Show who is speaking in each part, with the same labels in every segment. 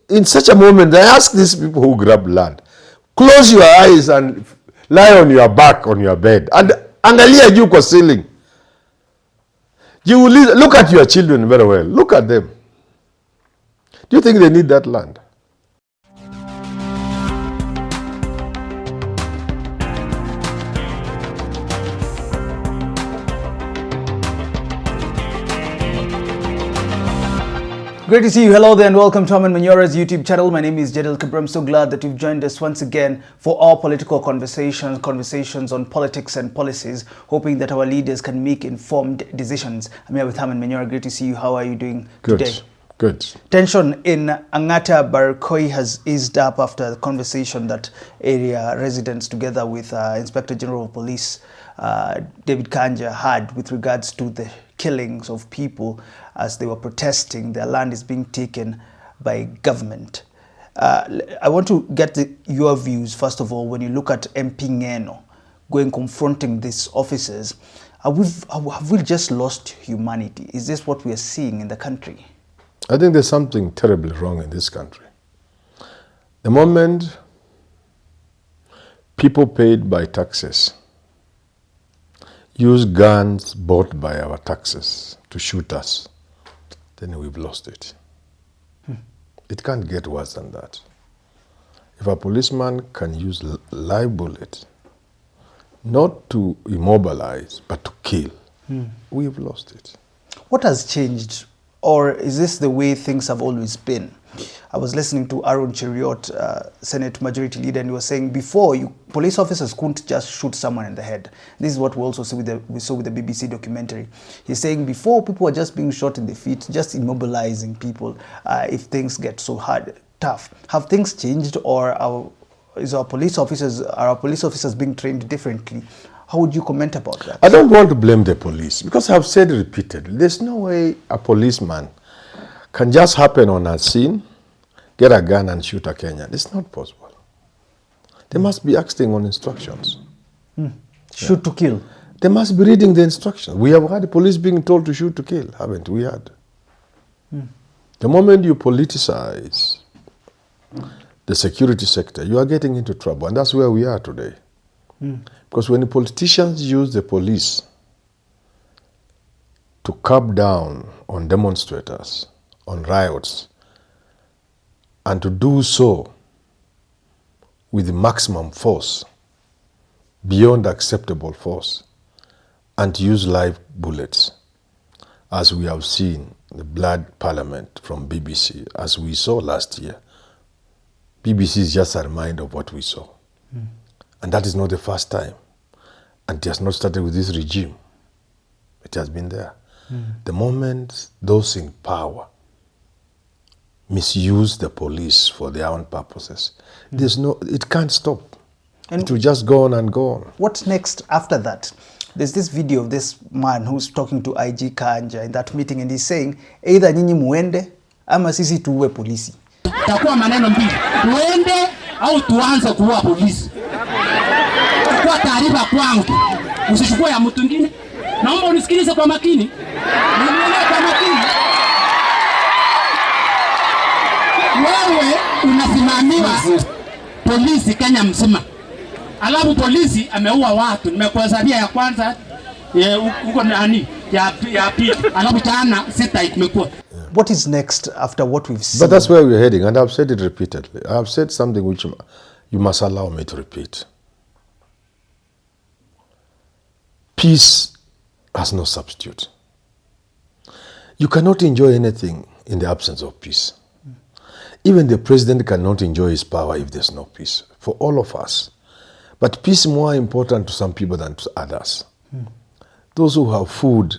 Speaker 1: in such a moment, I ask these people who grab land, close your eyes and lie on your back on your bed and angalia juu kwa ceiling. You will look at your children very well. Look at them. Do you think they need that land?
Speaker 2: Great to see you. Hello there and welcome to Herman Manyora's YouTube channel. My name is Jedel Kabra. I'm so glad that you've joined us once again for our political conversations on politics and policies, hoping that our leaders can make informed decisions. I'm here with Herman Manyora. Great to see you. How are you doing today?
Speaker 1: Good.
Speaker 2: Tension in Angata Barkoi has eased up after the conversation that area residents together with Inspector General of Police David Kanja had with regards to the killings of people as they were protesting. Their land is being taken by government. I want to get your views, first of all, when you look at MP Ngeno going confronting these officers. Have we just lost humanity? Is this what we are seeing in the country?
Speaker 1: I think there's something terribly wrong in this country. The moment people paid by taxes use guns bought by our taxes to shoot us, then we've lost it. It can't get worse than that. If a policeman can use live bullet, not to immobilize, but to kill, we've lost it.
Speaker 2: What has changed? Or is this the way things have always been? I was listening to Aaron Cheriot, Senate Majority Leader, and he was saying before, police officers couldn't just shoot someone in the head. This is what we also saw with the BBC documentary. He's saying before, people were just being shot in the feet, just immobilizing people if things get so tough. Have things changed, or are our police officers being trained differently? How would you comment about that?
Speaker 1: I don't want to blame the police, because I've said repeatedly, there's no way a policeman can just happen on a scene, get a gun and shoot a Kenyan. It's not possible. They must be acting on instructions.
Speaker 2: Shoot to kill.
Speaker 1: They must be reading the instructions. We have had the police being told to shoot to kill, haven't we had? The moment you politicize the security sector, you are getting into trouble, and that's where we are today. Because when the politicians use the police to clamp down on demonstrators, on riots, and to do so with maximum force, beyond acceptable force, and to use live bullets, as we have seen the Blood Parliament from BBC, as we saw last year. BBC is just a reminder of what we saw. And that is not the first time. And it has not started with this regime. It has been there. The moment those in power misuse the police for their own purposes, it can't stop. And it will just go on and go on.
Speaker 2: What's next after that? There's this video of this man who's talking to IG Kanja in that meeting, and he's saying, either nyinyi muende, ama sisi tuwe polisi.
Speaker 3: Takuwa maneno mbili. Tuende au tuanze kuwa polisi. Kwa taarifa kwangu, usichukue ya mtu mwingine. Naomba unisikilize kwa makini. Nielewe kwa makini. Wewe unasimamiwa polisi Kenya mzima. Alafu polisi ameua watu. Nimekuhesabia ya kwanza huko nani? Ya pili. Alafu jana 6 imekuwa.
Speaker 2: What is next after what we've seen?
Speaker 1: But that's where we're heading, and I've said it repeatedly. I've said something which you must allow me to repeat. Peace has no substitute. You cannot enjoy anything in the absence of peace. Even the president cannot enjoy his power if there's no peace, for all of us. But peace is more important to some people than to others. Those who have food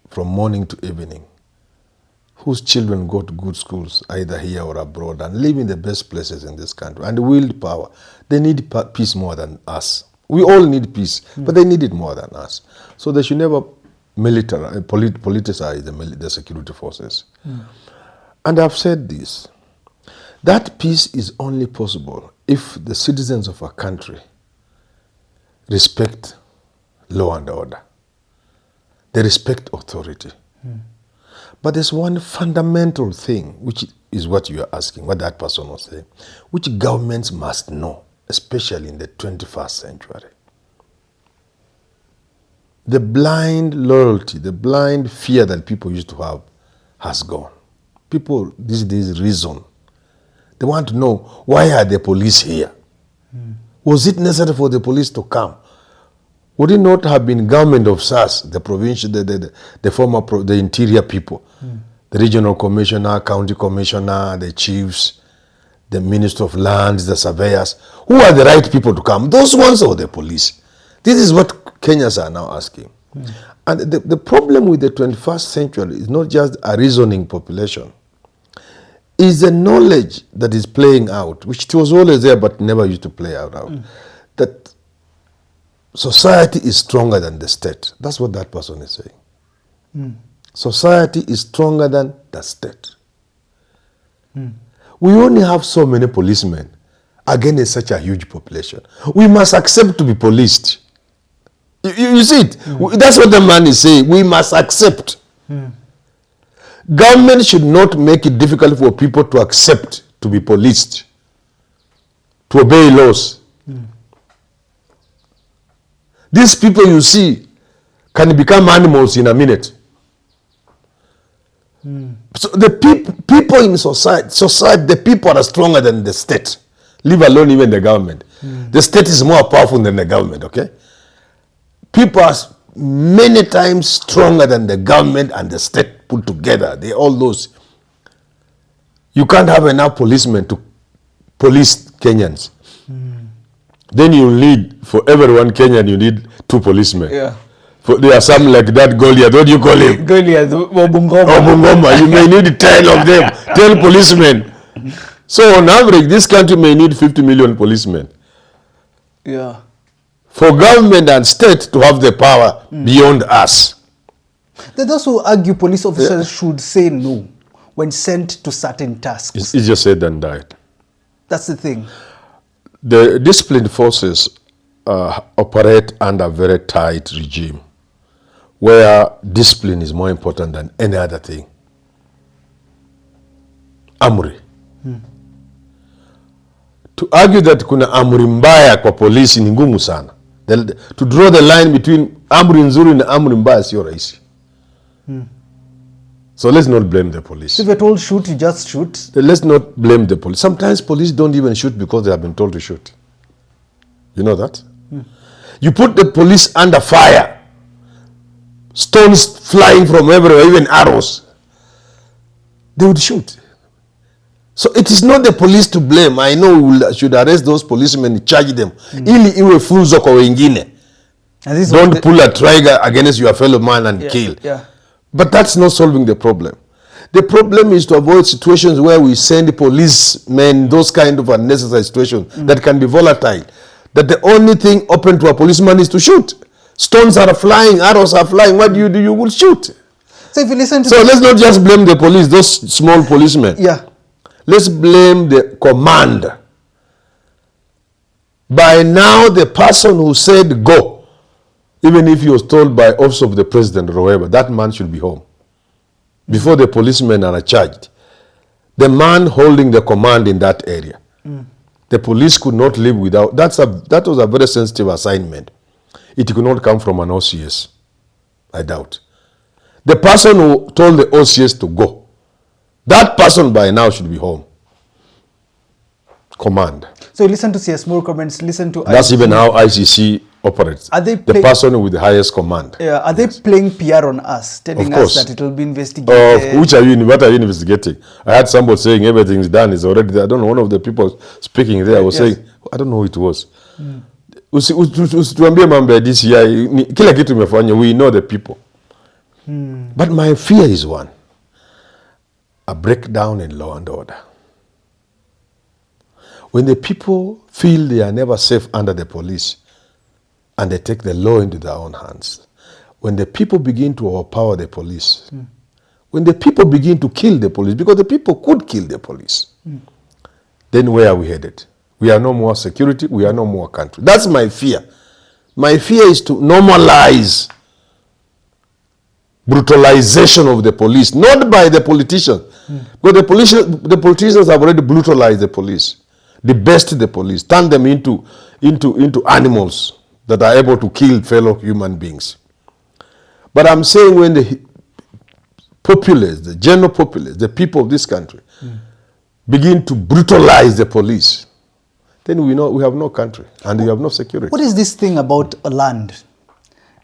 Speaker 1: from morning to evening, whose children go to good schools, either here or abroad, and live in the best places in this country, and wield power, they need peace more than us. We all need peace, but they need it more than us. So they should never politicize the security forces. And I've said this, that peace is only possible if the citizens of a country respect law and order. They respect authority. But there's one fundamental thing, which is what you are asking, what that person was saying, which governments must know, especially in the 21st century. The blind loyalty, the blind fear that people used to have has gone. People these days reason. They want to know, why are the police here? Was it necessary for the police to come? Would it not have been government of SARS, the provincial, the former, the interior people, the regional commissioner, county commissioner, the chiefs, the minister of lands, the surveyors, who are the right people to come? Those ones or the police? This is what Kenyans are now asking. And the problem with the 21st century is not just a reasoning population. Is the knowledge that is playing out, which was always there but never used to play out, that society is stronger than the state. That's what that person is saying. Society is stronger than the state. We only have so many policemen against such a huge population. We must accept to be policed. You see it? That's what the man is saying. We must accept. Government should not make it difficult for people to accept to be policed, to obey laws. These people you see can become animals in a minute. So the people in society, the people are stronger than the state, leave alone even the government. The state is more powerful than the government, okay? People are many times stronger than the government and the state put together. They all those. You can't have enough policemen to police Kenyans. Then you need, for everyone Kenyan, you need 2 policemen.
Speaker 2: Yeah.
Speaker 1: There are some like that Goliath. What do you call him?
Speaker 2: Goliath, Obungoma.
Speaker 1: Obungoma. You may need 10 of them, 10 policemen. So on average, this country may need 50 million policemen.
Speaker 2: Yeah.
Speaker 1: For government and state to have the power beyond us.
Speaker 2: There are those who argue police officers should say no when sent to certain tasks.
Speaker 1: It's easier said than done.
Speaker 2: That's the thing.
Speaker 1: The disciplined forces operate under a very tight regime where discipline is more important than any other thing. Amri. To argue that kuna amri mbaya kwa polisi ni ngumu sana. To draw the line between amri nzuri na amri mbaya sio rahisi. So let's not blame the police.
Speaker 2: If you're told shoot, you just shoot.
Speaker 1: Let's not blame the police. Sometimes police don't even shoot because they have been told to shoot. You know that? You put the police under fire. Stones flying from everywhere, even arrows. They would shoot. So it is not the police to blame. I know we should arrest those policemen and charge them. Ili iwe funzo kwa wengine. Don't pull a trigger against your fellow man and kill.
Speaker 2: Yeah.
Speaker 1: But that's not solving the problem. The problem is to avoid situations where we send policemen, those kind of unnecessary situations that can be volatile. That the only thing open to a policeman is to shoot. Stones are flying, arrows are flying. What do? You will shoot.
Speaker 2: So if you listen to...
Speaker 1: So let's not just blame the police, those small policemen.
Speaker 2: Yeah.
Speaker 1: Let's blame the command. By now, the person who said go, even if he was told by office of the president or whoever, that man should be home. Before the policemen are charged. The man holding the command in that area. The police could not live without. That was a very sensitive assignment. It could not come from an OCS. I doubt. The person who told the OCS to go, that person by now should be home. Command.
Speaker 2: So listen to CS more comments, listen to...
Speaker 1: That's even how ICC operates.
Speaker 2: Are they
Speaker 1: the person with the highest command.
Speaker 2: Yeah, are they playing PR on us, telling us that it will be investigated?
Speaker 1: What are you investigating? I had somebody saying everything is done, is already there. I don't know, one of the people speaking there was saying, I don't know who it was. Usituambie mambo ya DCI, kila kitu imefanya, we know the people. But my fear is one, a breakdown in law and order. When the people feel they are never safe under the police and they take the law into their own hands, when the people begin to overpower the police, when the people begin to kill the police, because the people could kill the police, then where are we headed? We are no more security, we are no more country. That's my fear. My fear is to normalize brutalization of the police, not by the politicians. Because the politicians have already brutalized the police, debased the police, turned them into animals that are able to kill fellow human beings. But I'm saying when the populace, the general populace, the people of this country, begin to brutalize the police, then we know we have no country and we have no security.
Speaker 2: What is this thing about land?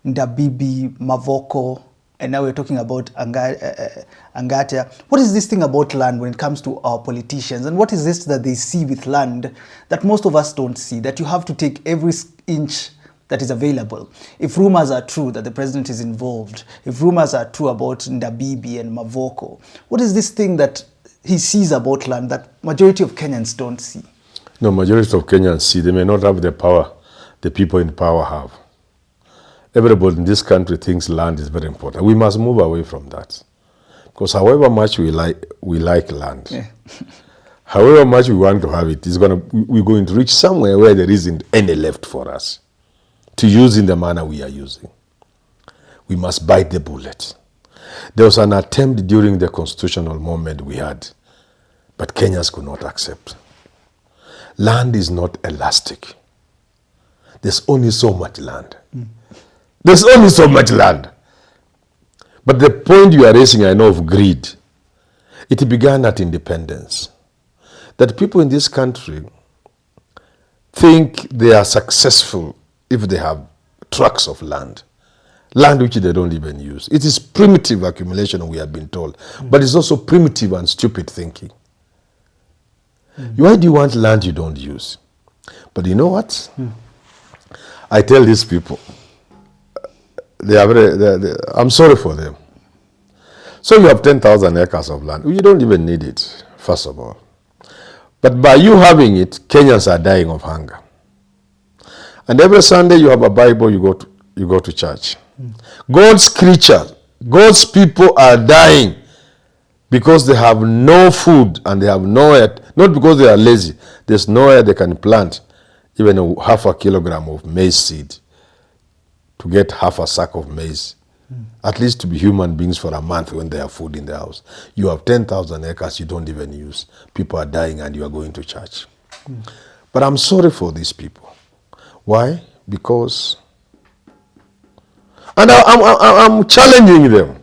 Speaker 2: Ndabibi, Mavoko, and now we're talking about Angatia. What is this thing about land when it comes to our politicians? And what is this that they see with land that most of us don't see? That you have to take every inch that is available. If rumors are true that the president is involved, if rumors are true about Ndabibi and Mavoko, what is this thing that he sees about land that majority of Kenyans don't see?
Speaker 1: No, majority of Kenyans see. They may not have the power the people in power have. Everybody in this country thinks land is very important. We must move away from that. Because however much we like land, yeah. However much we want to have it, we're going to reach somewhere where there isn't any left for us to use in the manner we are using. We must bite the bullet. There was an attempt during the constitutional moment we had, but Kenyans could not accept. Land is not elastic. There's only so much land. There's only so much land. But the point you are raising, I know, of greed, it began at independence. That people in this country think they are successful if they have tracts of land which they don't even use. It is primitive accumulation, we have been told, but it's also primitive and stupid thinking. Why do you want land you don't use? But you know what? I tell these people, I'm sorry for them. So you have 10,000 acres of land. You don't even need it, first of all. But by you having it, Kenyans are dying of hunger. And every Sunday you have a Bible, you go to church. God's creature, God's people are dying because they have no food and they have nowhere, not because they are lazy, there's nowhere they can plant even half a kilogram of maize seed to get half a sack of maize, at least to be human beings for a month when they have food in the house. You have 10,000 acres you don't even use. People are dying and you are going to church. But I'm sorry for these people. Why? Because, and I'm challenging them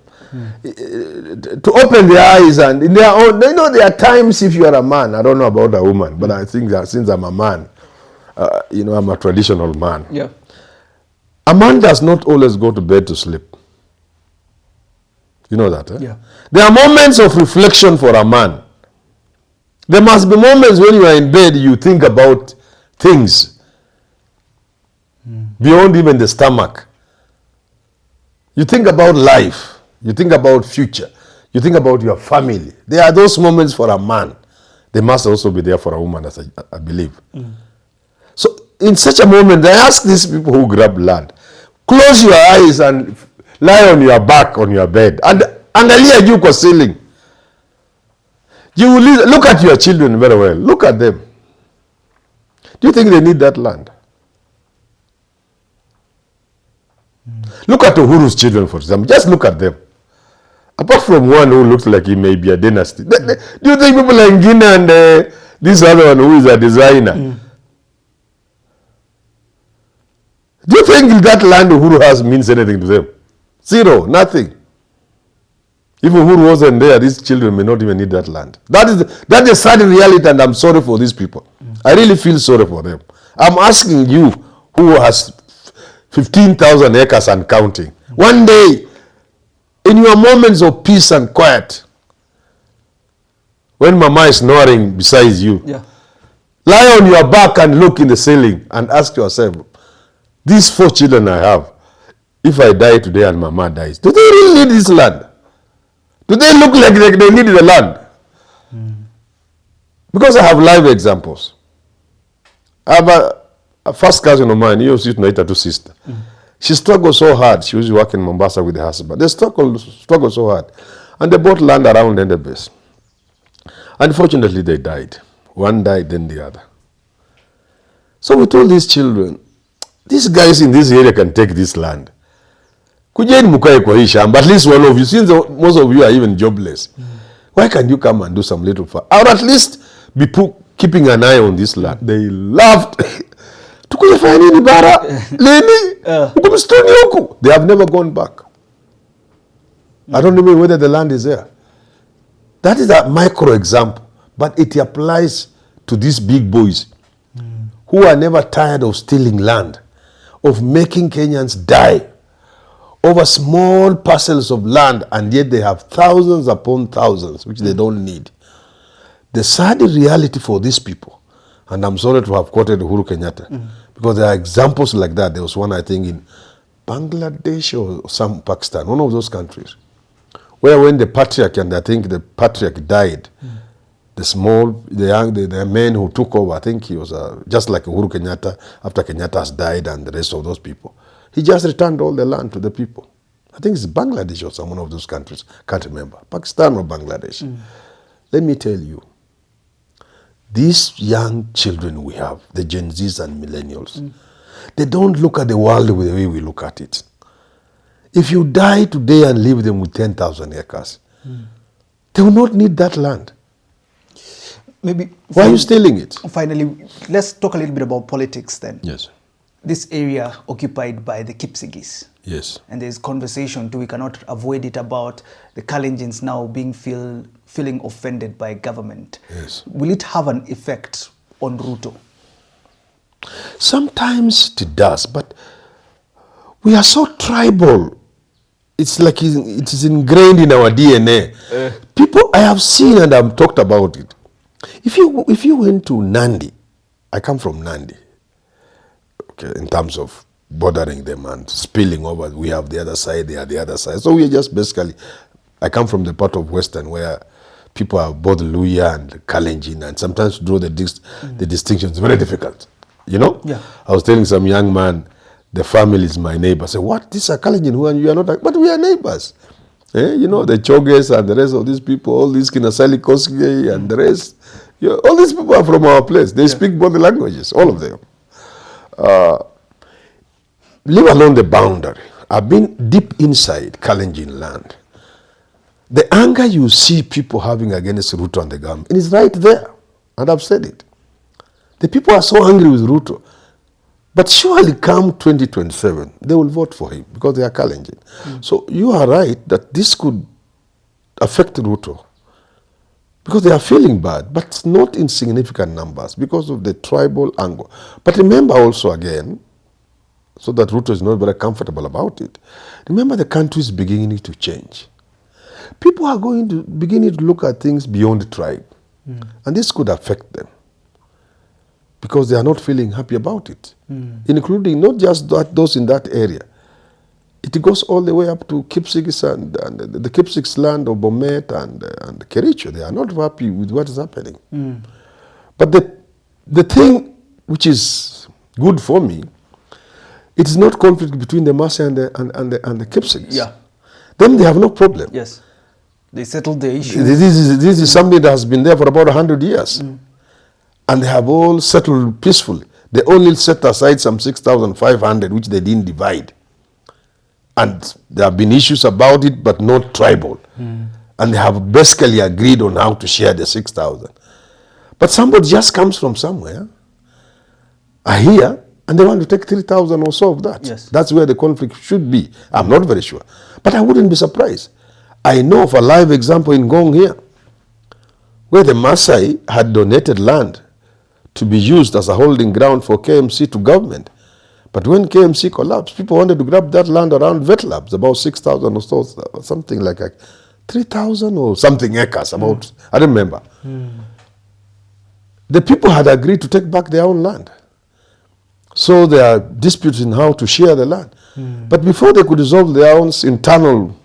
Speaker 1: to open their eyes and in their own, there are times if you are a man, I don't know about a woman, but I think that since I'm a man, I'm a traditional man.
Speaker 2: Yeah.
Speaker 1: A man does not always go to bed to sleep. You know that, eh?
Speaker 2: Yeah.
Speaker 1: There are moments of reflection for a man. There must be moments when you are in bed, you think about things beyond even the stomach. You think about life. You think about future. You think about your family. There are those moments for a man. They must also be there for a woman, as I believe. So in such a moment, I ask these people who grab land, close your eyes and lie on your back on your bed and angalia juu kwa ceiling. You will look at your children very well. Look at them. Do you think they need that land? Look at Uhuru's children, for example. Just look at them. Apart from one who looks like he may be a dynasty. Do you think people like Ngina and this other one who is a designer? Do you think that land Uhuru has means anything to them? Zero, nothing. If Uhuru wasn't there, these children may not even need that land. That's the sad reality, and I'm sorry for these people. I really feel sorry for them. I'm asking you, who has 15,000 acres and counting, one day, in your moments of peace and quiet, when Mama is snoring beside you, lie on your back and look in the ceiling and ask yourself, these 4 children I have, if I die today and Mama dies, do they really need this land? Do they look like they need the land? Because I have live examples. I have a first cousin of mine, he used to know her sister. She struggled so hard. She was working in Mombasa with her husband. They struggled so hard. And they bought land around Endebess. Unfortunately, they died. One died, then the other. So we told these children, these guys in this area can take this land. Kujeni mukae kwa hii shamba. At least one of you, since most of you are even jobless. Why can't you come and do some little fun? Or at least be keeping an eye on this land. They laughed. Tukuyafanya nini bara? Lini? Huku msituni huku. They have never gone back. I don't know whether the land is there. That is a micro example. But it applies to these big boys who are never tired of stealing land, of making Kenyans die over small parcels of land, and yet they have thousands upon thousands which they don't need. The sad reality for these people, and I'm sorry to have quoted Uhuru Kenyatta, because there are examples like that. There was one, I think, in Bangladesh or some Pakistan, one of those countries, where when the patriarch, and I think the patriarch died, the men who took over, I think he was just like Uhuru Kenyatta, after Kenyatta has died and the rest of those people, he just returned all the land to the people. I think it's Bangladesh or some one of those countries, can't remember, Pakistan or Bangladesh. Let me tell you, these young children we have, the Gen Zs and millennials, they don't look at the world the way we look at it. If you die today and leave them with 10,000 acres, they will not need that land.
Speaker 2: Maybe.
Speaker 1: Why are you stealing it?
Speaker 2: Finally, let's talk a little bit about politics then.
Speaker 1: Yes.
Speaker 2: This area occupied by the Kipsigis.
Speaker 1: Yes.
Speaker 2: And there's conversation too, we cannot avoid it, about the Kalenjins now being feeling offended by government.
Speaker 1: Yes.
Speaker 2: Will it have an effect on Ruto?
Speaker 1: Sometimes it does, but we are so tribal. It's like it is ingrained in our DNA. People I have seen and I've talked about it. If you went to Nandi, I come from Nandi, okay, in terms of bordering them and spilling over, we have the other side, they are the other side. So we are just basically, I come from the part of Western where people are both Luya and Kalenjin, and sometimes to draw the distinction is very difficult. You know?
Speaker 2: Yeah.
Speaker 1: I was telling some young man, the family is my neighbor. I said, what? This is a Kalenjin, who and you are not, but we are neighbors. You know, the Choges and the rest of these people, all these Kinasali Koske and the rest, all these people are from our place. They speak both languages, all of them. Leave alone the boundary. I've been deep inside Kalenjin land. The anger you see people having against Ruto and the government, it is right there. And I've said it. The people are so angry with Ruto. But surely come 2027, they will vote for him because they are Kalenjin. So you are right that this could affect Ruto because they are feeling bad, but not in significant numbers because of the tribal angle. But remember also again, so that Ruto is not very comfortable about it, remember the country is beginning to change. People are beginning to look at things beyond the tribe. And this could affect them, because they are not feeling happy about it, including not just those in that area. It goes all the way up to Kipsigis and the Kipsigis land of Bomet and Kericho. They are not happy with what is happening. But the thing which is good for me, it is not conflict between the Maasai and the Kipsigis.
Speaker 2: Yeah.
Speaker 1: Then they have no problem.
Speaker 2: Yes. They settled the issue.
Speaker 1: This is something that has been there for about 100 years. And they have all settled peacefully. They only set aside some 6,500, which they didn't divide. And there have been issues about it, but not tribal. And they have basically agreed on how to share the 6,000. But somebody just comes from somewhere, here, and they want to take 3,000 or so of that.
Speaker 2: Yes.
Speaker 1: That's where the conflict should be. I'm not very sure. But I wouldn't be surprised. I know of a live example in Ngong here, where the Maasai had donated land to be used as a holding ground for KMC to government. But when KMC collapsed, people wanted to grab that land around Vet Labs, about 6,000 or so, something like 3,000 or something acres, about, I don't remember. The people had agreed to take back their own land. So there are disputes in how to share the land. But before they could resolve their own internal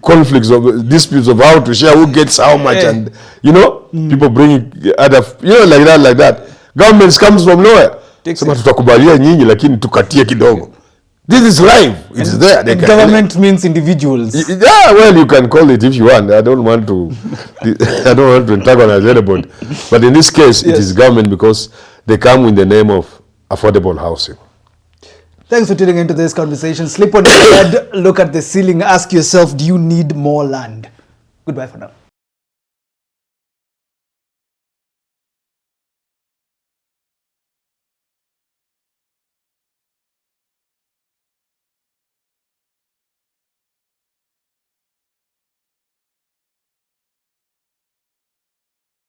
Speaker 1: conflicts of disputes of how to share, who gets how much, and people bring other, like that. Governments comes from nowhere. Sema tutakubalia nyinyi lakini tukatie kidogo. This is live. It is there.
Speaker 2: And government means individuals.
Speaker 1: Yeah, well, you can call it if you want. I don't want to antagonize anybody. But in this case, it is government because they come in the name of affordable housing.
Speaker 2: Thanks for tuning into this conversation. Sleep on your bed, look at the ceiling, ask yourself, do you need more land? Goodbye for now.